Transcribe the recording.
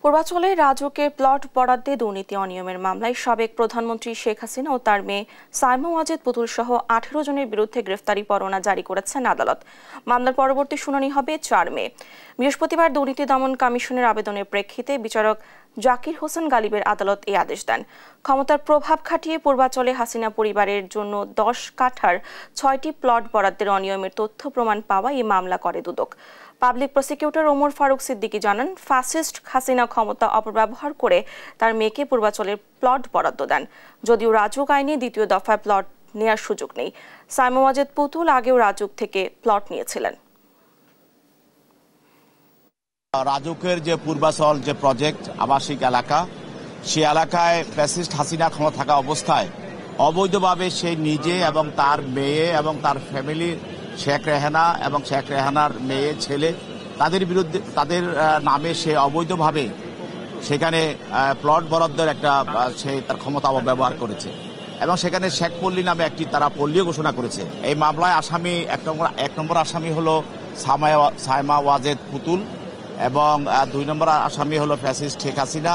পূর্বাঞ্চলে রাজুকের প্লট বরাদ্দে দুর্নীতি অনিয়মের মামলায় সাবেক প্রধানমন্ত্রী শেখ হাসিনা ও তার মেয়ে সাইমা ওয়াজেদ পুতুল সহ 18 জনের বিরুদ্ধে গ্রেফতারি পরোয়ানা জারি করেছেন আদালত। মামলার পরবর্তী শুনানি হবে 4 মে। বৃহস্পতিবার দুর্নীতি দমন কমিশনের আবেদনের প্রেক্ষিতে বিচারক জাকির হোসেন গালিবের আদালত এই আদেশ দেন। ক্ষমতার প্রভাব খাটিয়ে পূর্বাঞ্চলে হাসিনা পরিবারের জন্য 10 কাঠার 6টি প্লট বরাদ্দের অনিয়মের তথ্য প্রমাণ পাওয়া এই মামলা করে দুদক। পাবলিক প্রসিকিউটর ওমর ফারুক সিদ্দিকী জানান, ফ্যাসিস্ট হাসিনা ক্ষমতা অপব্যবহার করে তার মেয়েকে পূর্বাঞ্চলের প্লট বরাদ্দ দেন। যদিও রাজুক আইনে দ্বিতীয় দফায় প্লট নেওয়ার সুযোগ নেই। সাইমা ওয়াজেদ পুতুল আগেও রাজুক থেকে প্লট নিয়েছিলেন। রাজুকের যে পূর্বাচল যে প্রজেক্ট আবাসিক এলাকা, সে এলাকায় ফ্যাসিস্ট হাসিনা ক্ষমতা থাকা অবস্থায় অবৈধভাবে সে নিজে এবং তার মেয়ে এবং তার ফ্যামিলি শেখ রেহানা এবং শেখ রেহানার মেয়ে ছেলে তাদের বিরুদ্ধে তাদের নামে সে অবৈধভাবে সেখানে প্লট বরাদ্দের একটা সে তার ক্ষমতা অপব্যবহার করেছে এবং সেখানে শেখ পল্লী নামে একটি তারা পল্লীও ঘোষণা করেছে। এই মামলায় আসামি এক নম্বর আসামি হলো সাইমা ওয়াজেদ পুতুল এবং 2 নম্বর আসামি হলো ফ্যাসিস্ট শেখ হাসিনা।